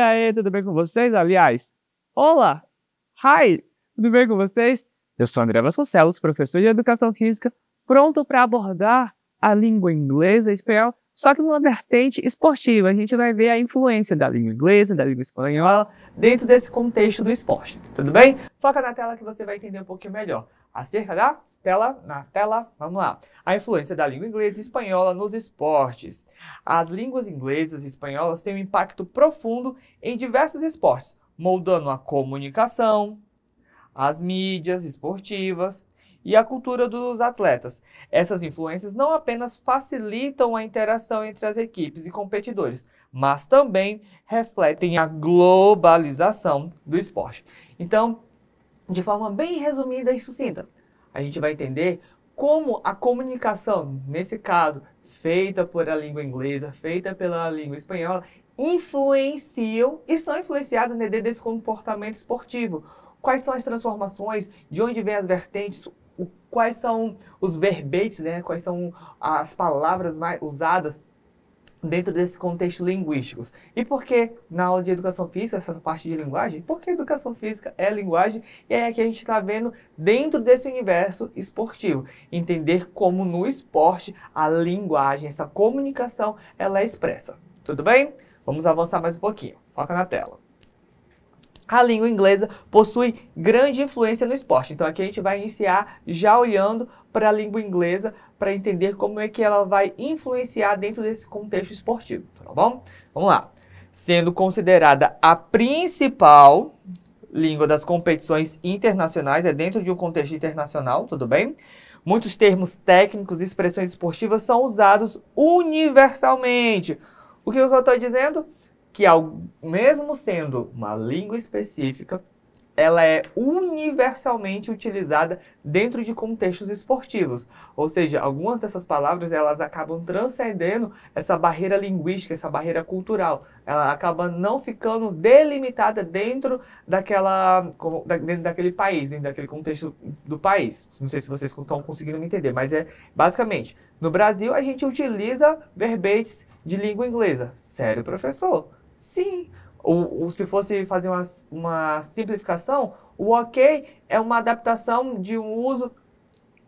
aí, tudo bem com vocês? Aliás, olá! Hi! Tudo bem com vocês? Eu sou André Vasconcelos, professor de Educação Física, pronto para abordar a língua inglesa e espanhol, só que numa vertente esportiva. A gente vai ver a influência da língua inglesa, da língua espanhola, dentro desse contexto do esporte, tudo bem? Foca na tela que você vai entender um pouquinho melhor. Acerca da tela, vamos lá. A influência da língua inglesa e espanhola nos esportes. As línguas inglesas e espanholas têm um impacto profundo em diversos esportes, moldando a comunicação, as mídias esportivas e a cultura dos atletas. Essas influências não apenas facilitam a interação entre as equipes e competidores, mas também refletem a globalização do esporte. Então, de forma bem resumida e sucinta, a gente vai entender como a comunicação, nesse caso, feita por a língua inglesa, feita pela língua espanhola, influenciam e são influenciadas dentro desse comportamento esportivo. Quais são as transformações, de onde vêm as vertentes, quais são os verbetes, né? Quais são as palavras mais usadas dentro desse contexto linguístico. E por que na aula de Educação Física, essa parte de linguagem? Porque Educação Física é linguagem e é que a gente está vendo dentro desse universo esportivo. Entender como no esporte a linguagem, essa comunicação, ela é expressa. Tudo bem? Vamos avançar mais um pouquinho. Foca na tela. A língua inglesa possui grande influência no esporte. Então aqui a gente vai iniciar já olhando para a língua inglesa para entender como é que ela vai influenciar dentro desse contexto esportivo, tá bom? Vamos lá. Sendo considerada a principal língua das competições internacionais, é dentro de um contexto internacional, tudo bem? Muitos termos técnicos e expressões esportivas são usados universalmente. O que eu estou dizendo? Que mesmo sendo uma língua específica, ela é universalmente utilizada dentro de contextos esportivos. Ou seja, algumas dessas palavras elas acabam transcendendo essa barreira linguística, essa barreira cultural. Ela acaba não ficando delimitada dentro daquele país, dentro daquele contexto do país. Não sei se vocês estão conseguindo me entender, mas é basicamente, no Brasil a gente utiliza verbetes de língua inglesa. Sério, professor? Sim. Ou se fosse fazer uma simplificação, o ok é uma adaptação de um uso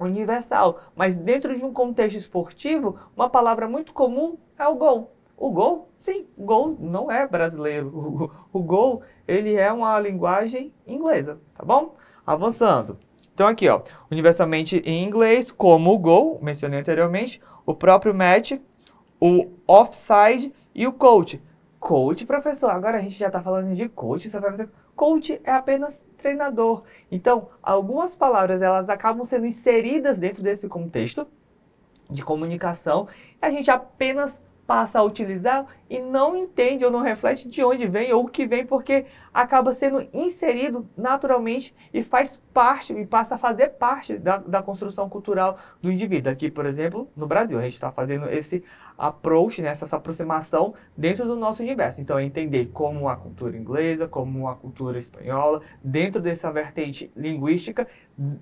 universal. Mas dentro de um contexto esportivo, uma palavra muito comum é o gol. O gol? Sim, o gol não é brasileiro. O gol, ele é uma linguagem inglesa, tá bom? Avançando. Então aqui, ó, universalmente em inglês, como o gol, mencionei anteriormente, o próprio match, o offside e o coach. Coach, professor, agora a gente já está falando de coach, você vai fazer... Coach é apenas treinador. Então, algumas palavras, elas acabam sendo inseridas dentro desse contexto de comunicação, e a gente apenas passa a utilizar e não entende ou não reflete de onde vem ou o que vem, porque acaba sendo inserido naturalmente e faz parte, e passa a fazer parte da construção cultural do indivíduo. Aqui, por exemplo, no Brasil, a gente está fazendo esse approach, né, essa aproximação dentro do nosso universo. Então, é entender como a cultura inglesa, como a cultura espanhola, dentro dessa vertente linguística,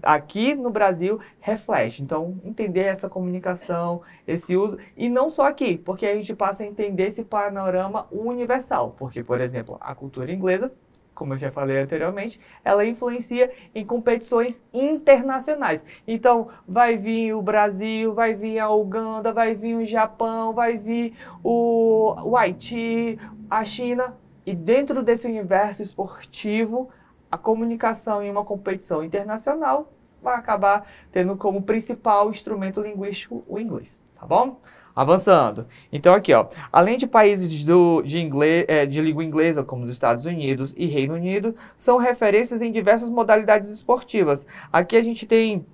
aqui no Brasil, reflete. Então, entender essa comunicação, esse uso, e não só aqui, porque a gente passa a entender esse panorama universal. Porque, por exemplo, a cultura inglesa, como eu já falei anteriormente, ela influencia em competições internacionais. Então, vai vir o Brasil, vai vir a Uganda, vai vir o Japão, vai vir o Haiti, a China. E dentro desse universo esportivo, a comunicação em uma competição internacional vai acabar tendo como principal instrumento linguístico o inglês, tá bom? Avançando. Então aqui, ó, além de países de língua inglesa, como os Estados Unidos e Reino Unido, são referências em diversas modalidades esportivas. Aqui a gente tem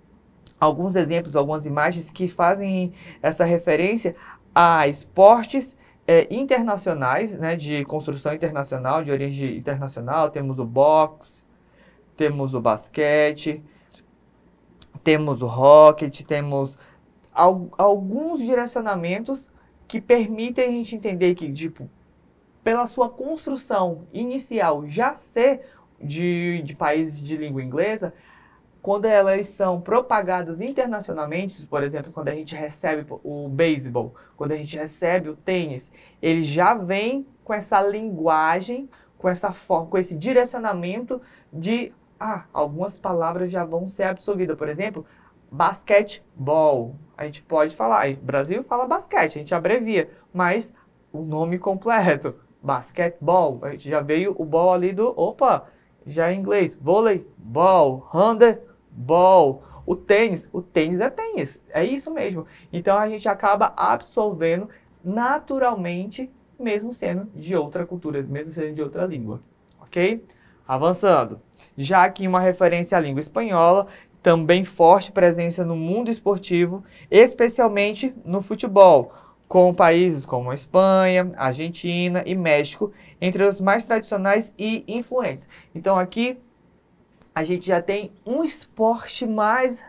alguns exemplos, algumas imagens que fazem essa referência a esportes internacionais, né, de construção internacional, de origem internacional. Temos o boxe, temos o basquete, temos o hóquei, temos alguns direcionamentos que permitem a gente entender que, tipo, pela sua construção inicial já ser de países de língua inglesa, quando elas são propagadas internacionalmente, por exemplo, quando a gente recebe o beisebol, quando a gente recebe o tênis, ele já vem com essa linguagem, com essa forma, com esse direcionamento de, algumas palavras já vão ser absorvidas. Por exemplo, basquetebol. A gente pode falar, o Brasil fala basquete, a gente abrevia, mas o nome completo, basquetebol, a gente já veio o ball ali já em inglês, voleibol, handebol, o tênis é tênis, é isso mesmo. Então a gente acaba absorvendo naturalmente, mesmo sendo de outra cultura, mesmo sendo de outra língua, ok? Avançando, já aqui uma referência à língua espanhola, também forte presença no mundo esportivo, especialmente no futebol, com países como a Espanha, Argentina e México, entre os mais tradicionais e influentes. Então aqui a gente já tem um esporte mais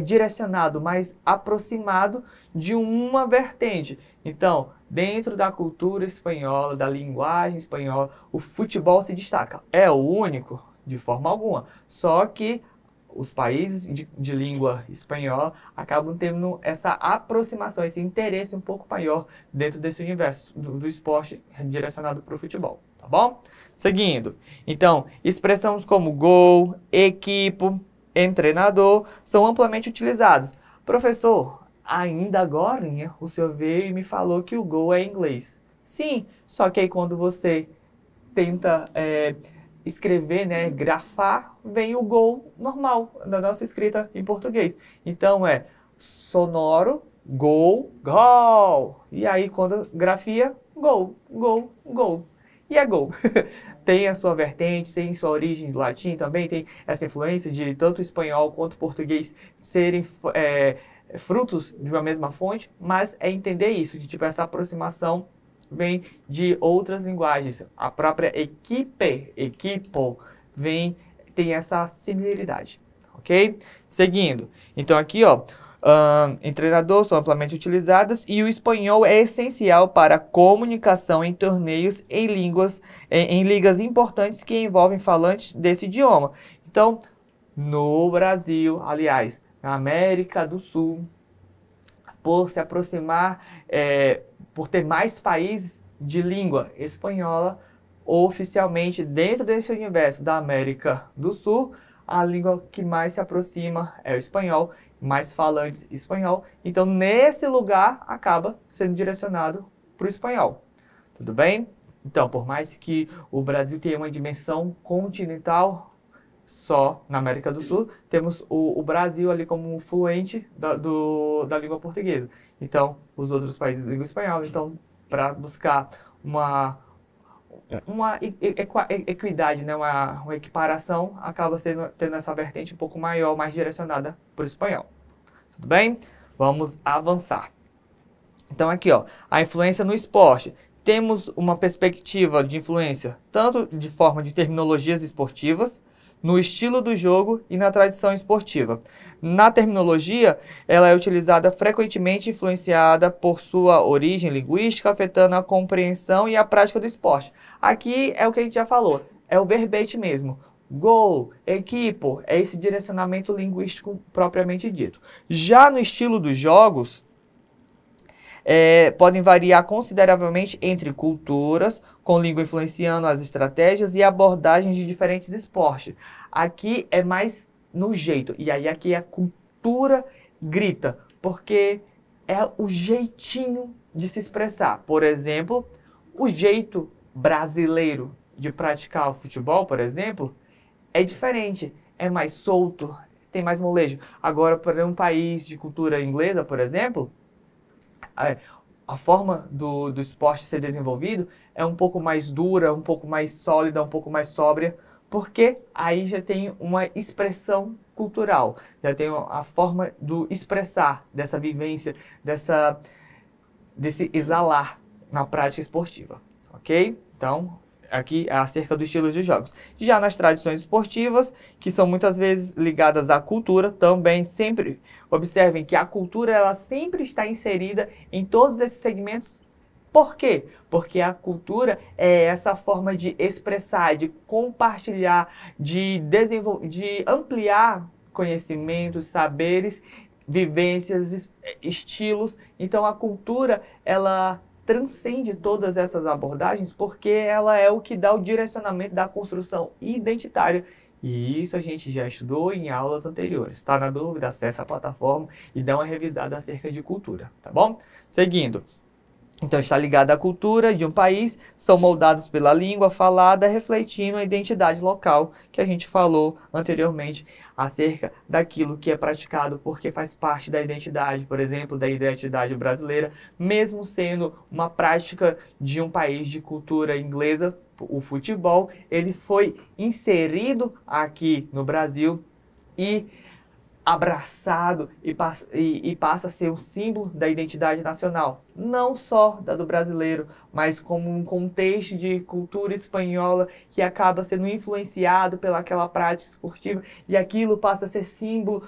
direcionado, mais aproximado de uma vertente. Então, dentro da cultura espanhola, da linguagem espanhola, o futebol se destaca. É o único? De forma alguma. Só que os países de língua espanhola acabam tendo essa aproximação, esse interesse um pouco maior dentro desse universo do esporte direcionado para o futebol, tá bom? Seguindo, então, expressões como gol, equipo, treinador são amplamente utilizados. Professor, ainda agora o senhor veio e me falou que o gol é em inglês. Sim, só que aí quando você tenta escrever, né, grafar, vem o gol normal da nossa escrita em português. Então é sonoro, gol, gol. E aí quando grafia, gol, gol, gol. E é gol. Tem a sua vertente, tem sua origem do latim também, tem essa influência de tanto o espanhol quanto o português serem frutos de uma mesma fonte, mas é entender isso, de tipo essa aproximação vem de outras linguagens. A própria equipo, tem essa similaridade, ok? Seguindo. Então aqui, em treinador são amplamente utilizadas e o espanhol é essencial para a comunicação em torneios em ligas importantes que envolvem falantes desse idioma. Então, no Brasil, aliás, na América do Sul, por se aproximar, por ter mais países de língua espanhola, oficialmente dentro desse universo da América do Sul, a língua que mais se aproxima é o espanhol, mais falantes espanhol. Então, nesse lugar, acaba sendo direcionado para o espanhol. Tudo bem? Então, por mais que o Brasil tenha uma dimensão continental, só na América do Sul, temos o Brasil ali como fluente da língua portuguesa. Então, os outros países de língua espanhola, então, para buscar uma equidade, né? uma equiparação, acaba tendo essa vertente um pouco maior, mais direcionada para o espanhol. Tudo bem? Vamos avançar. Então aqui, a influência no esporte. Temos uma perspectiva de influência tanto de forma de terminologias esportivas, no estilo do jogo e na tradição esportiva. Na terminologia, ela é utilizada frequentemente influenciada por sua origem linguística, afetando a compreensão e a prática do esporte. Aqui é o que a gente já falou, é o verbete mesmo. Gol, equipo, é esse direcionamento linguístico propriamente dito. Já no estilo dos jogos, podem variar consideravelmente entre culturas, com língua influenciando as estratégias e abordagens de diferentes esportes. Aqui é mais no jeito, e aí aqui a cultura grita, porque é o jeitinho de se expressar. Por exemplo, o jeito brasileiro de praticar o futebol, por exemplo, é diferente, é mais solto, tem mais molejo. Agora, para um país de cultura inglesa, por exemplo, a forma do esporte ser desenvolvido é um pouco mais dura, um pouco mais sólida, um pouco mais sóbria, porque aí já tem uma expressão cultural, já tem a forma do expressar dessa vivência, desse exalar na prática esportiva, ok? Então, aqui é acerca do estilo de jogos. Já nas tradições esportivas, que são muitas vezes ligadas à cultura, também sempre observem que a cultura ela sempre está inserida em todos esses segmentos. Por quê? Porque a cultura é essa forma de expressar, de compartilhar, de ampliar conhecimentos, saberes, vivências, estilos. Então a cultura ela transcende todas essas abordagens porque ela é o que dá o direcionamento da construção identitária. E isso a gente já estudou em aulas anteriores. Está na dúvida? Acesse a plataforma e dá uma revisada acerca de cultura, tá bom? Seguindo. Então, está ligado à cultura de um país, são moldados pela língua falada, refletindo a identidade local, que a gente falou anteriormente, acerca daquilo que é praticado porque faz parte da identidade, por exemplo, da identidade brasileira, mesmo sendo uma prática de um país de cultura inglesa, o futebol, ele foi inserido aqui no Brasil e abraçado e passa a ser um símbolo da identidade nacional, não só da do brasileiro, mas como um contexto de cultura espanhola que acaba sendo influenciado pelaquela prática esportiva e aquilo passa a ser símbolo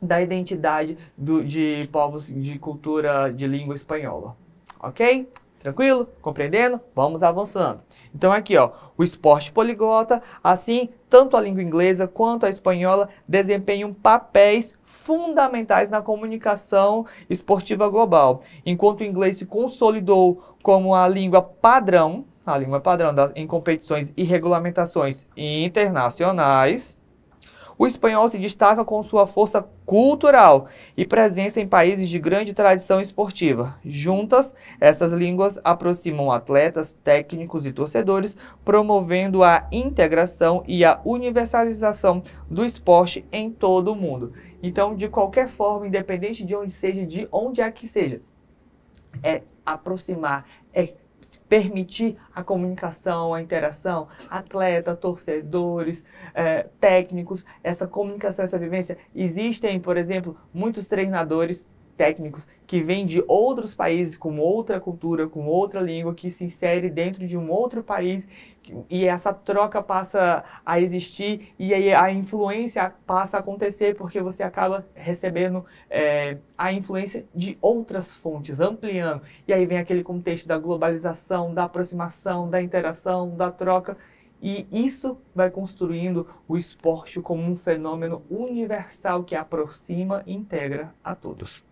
da identidade de povos de cultura de língua espanhola. Ok? Tranquilo? Compreendendo? Vamos avançando. Então aqui, ó, o esporte poliglota, assim, tanto a língua inglesa quanto a espanhola desempenham papéis fundamentais na comunicação esportiva global. Enquanto o inglês se consolidou como a língua padrão em competições e regulamentações internacionais, o espanhol se destaca com sua força cultural e presença em países de grande tradição esportiva. Juntas, essas línguas aproximam atletas, técnicos e torcedores, promovendo a integração e a universalização do esporte em todo o mundo. Então, de qualquer forma, independente de onde seja, de onde é que seja, é aproximar, é permitir a comunicação, a interação, atleta, torcedores, técnicos, essa comunicação, essa vivência. Existem, por exemplo, muitos treinadores técnicos que vêm de outros países, com outra cultura, com outra língua, que se insere dentro de um outro país, e essa troca passa a existir, e aí a influência passa a acontecer, porque você acaba recebendo a influência de outras fontes, ampliando. E aí vem aquele contexto da globalização, da aproximação, da interação, da troca, e isso vai construindo o esporte como um fenômeno universal que aproxima e integra a todos.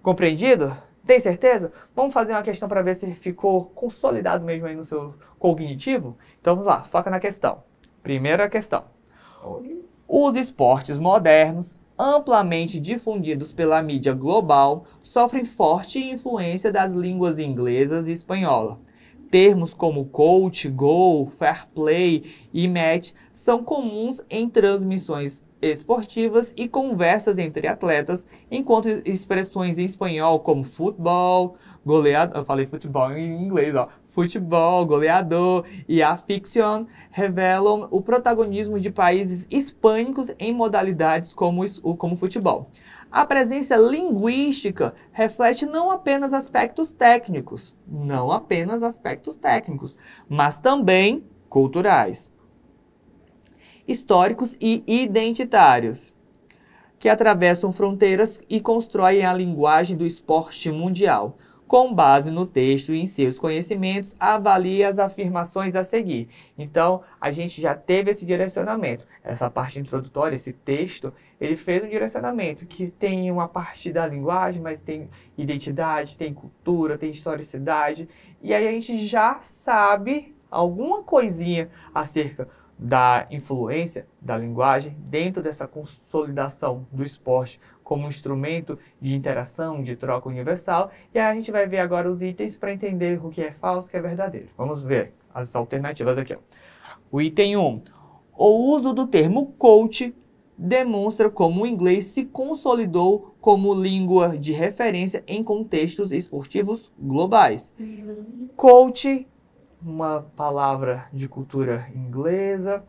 Compreendido? Tem certeza? Vamos fazer uma questão para ver se ficou consolidado mesmo aí no seu cognitivo? Então vamos lá, foca na questão. Primeira questão. Os esportes modernos, amplamente difundidos pela mídia global, sofrem forte influência das línguas inglesas e espanhola. Termos como coach, goal, fair play e match são comuns em transmissões esportivas e conversas entre atletas, enquanto expressões em espanhol como futebol, goleador, eu falei futebol em inglês, ó, futebol, goleador e afición revelam o protagonismo de países hispânicos em modalidades como futebol. A presença linguística reflete não apenas aspectos técnicos, mas também culturais, históricos e identitários, que atravessam fronteiras e constroem a linguagem do esporte mundial. Com base no texto e em seus conhecimentos, avalie as afirmações a seguir. Então, a gente já teve esse direcionamento. Essa parte introdutória, esse texto, ele fez um direcionamento que tem uma parte da linguagem, mas tem identidade, tem cultura, tem historicidade. E aí a gente já sabe alguma coisinha acerca da influência da linguagem dentro dessa consolidação do esporte como instrumento de interação, de troca universal. E aí a gente vai ver agora os itens para entender o que é falso e o que é verdadeiro. Vamos ver as alternativas aqui. Ó. O item 1. O uso do termo coach demonstra como o inglês se consolidou como língua de referência em contextos esportivos globais. Coach, uma palavra de cultura inglesa,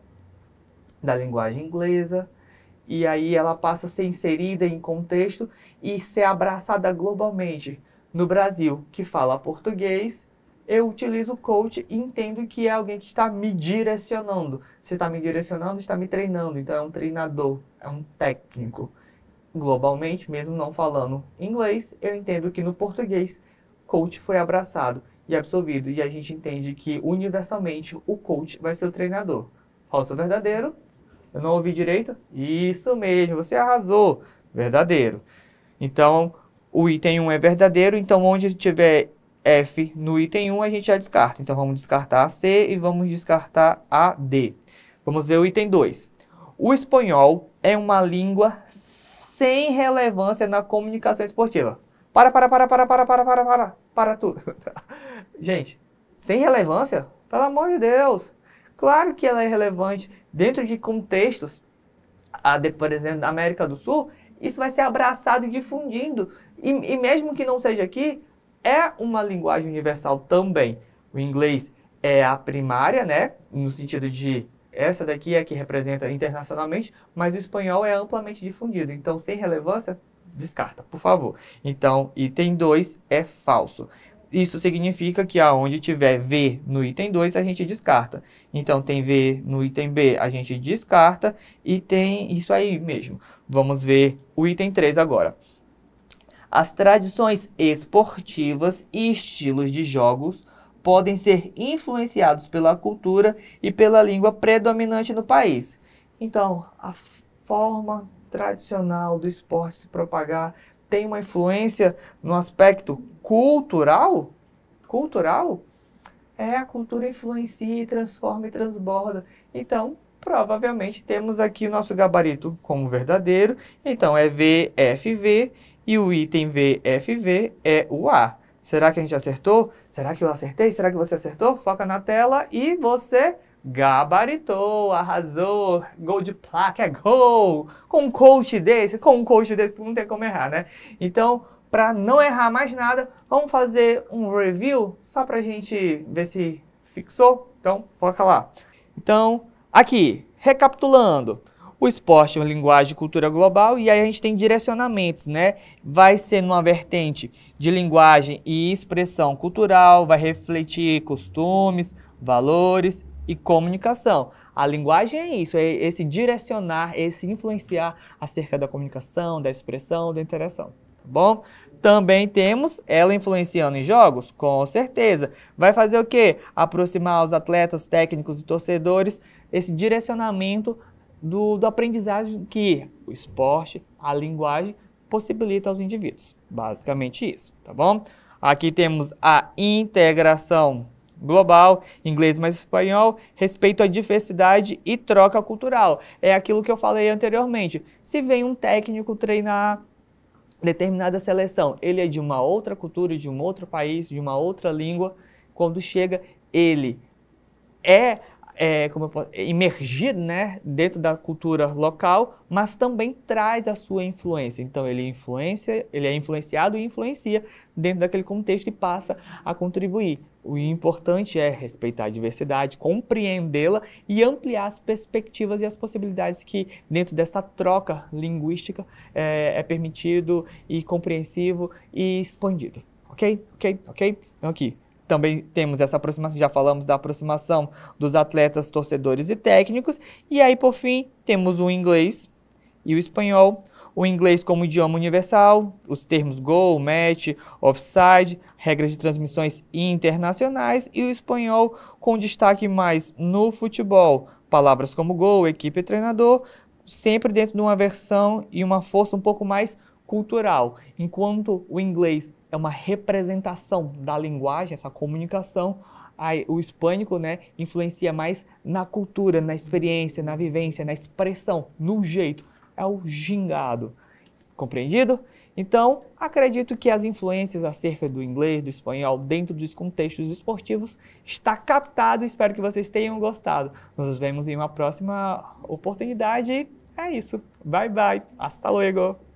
da linguagem inglesa, e aí ela passa a ser inserida em contexto e ser abraçada globalmente. No Brasil, que fala português, eu utilizo coach e entendo que é alguém que está me direcionando. Se está me direcionando, está me treinando. Então é um treinador, é um técnico. Globalmente, mesmo não falando inglês, eu entendo que no português, coach foi abraçado e absorvido. E a gente entende que universalmente o coach vai ser o treinador. Falso ou verdadeiro? Eu não ouvi direito? Isso mesmo, você arrasou. Verdadeiro. Então, o item 1 é verdadeiro. Então, onde tiver F no item 1 a gente já descarta. Então, vamos descartar a C e vamos descartar a D. Vamos ver o item 2. O espanhol é uma língua sem relevância na comunicação esportiva. Para tudo. Gente, sem relevância? Pelo amor de Deus. Claro que ela é relevante dentro de contextos, por exemplo, da América do Sul, isso vai ser abraçado e difundido. E mesmo que não seja aqui, é uma linguagem universal também. O inglês é a primária, né? No sentido de essa daqui é a que representa internacionalmente, mas o espanhol é amplamente difundido. Então, sem relevância, descarta, por favor. Então, item 2 é falso. Isso significa que aonde tiver V no item 2, a gente descarta. Então, tem V no item B, a gente descarta. E tem isso aí mesmo. Vamos ver o item 3 agora. As tradições esportivas e estilos de jogos podem ser influenciados pela cultura e pela língua predominante no país. Então, a forma tradicional do esporte se propagar tem uma influência no aspecto cultural? Cultural? A cultura influencia, transforma e transborda. Então, provavelmente temos aqui o nosso gabarito como verdadeiro. Então, é VFV e o item VFV é o A. Será que a gente acertou? Será que eu acertei? Será que você acertou? Foca na tela e você gabaritou, arrasou, gol de placa, é gol! Com um coach desse não tem como errar, né? Então, para não errar mais nada, vamos fazer um review só para a gente ver se fixou. Então, foca lá. Então, aqui, recapitulando. O esporte é uma linguagem de cultura global e aí a gente tem direcionamentos, né? Vai ser numa vertente de linguagem e expressão cultural, vai refletir costumes, valores e comunicação. A linguagem é isso, é esse direcionar, esse influenciar acerca da comunicação, da expressão, da interação, tá bom? Também temos ela influenciando em jogos, com certeza. Vai fazer o quê? Aproximar os atletas, técnicos e torcedores, esse direcionamento do aprendizagem que o esporte, a linguagem, possibilita aos indivíduos. Basicamente isso, tá bom? Aqui temos a integração global, inglês mais espanhol, respeito à diversidade e troca cultural. É aquilo que eu falei anteriormente. Se vem um técnico treinar determinada seleção, ele é de uma outra cultura, de um outro país, de uma outra língua, quando chega, ele é imergido, né, dentro da cultura local, mas também traz a sua influência. Então, ele é influenciado e influencia dentro daquele contexto e passa a contribuir. O importante é respeitar a diversidade, compreendê-la e ampliar as perspectivas e as possibilidades que, dentro dessa troca linguística, é permitido e compreensivo e expandido. Ok? Então, aqui. Também temos essa aproximação, já falamos da aproximação dos atletas, torcedores e técnicos. E aí, por fim, temos o inglês e o espanhol. O inglês como idioma universal, os termos goal, match, offside, regras de transmissões internacionais. E o espanhol com destaque mais no futebol. Palavras como gol, equipe e treinador, sempre dentro de uma versão e uma força um pouco mais cultural. Enquanto o inglês é uma representação da linguagem, essa comunicação, o hispânico, né, influencia mais na cultura, na experiência, na vivência, na expressão, no jeito. É o gingado. Compreendido? Então, acredito que as influências acerca do inglês, do espanhol, dentro dos contextos esportivos, está captado. Espero que vocês tenham gostado. Nos vemos em uma próxima oportunidade. É isso. Bye, bye. Hasta luego.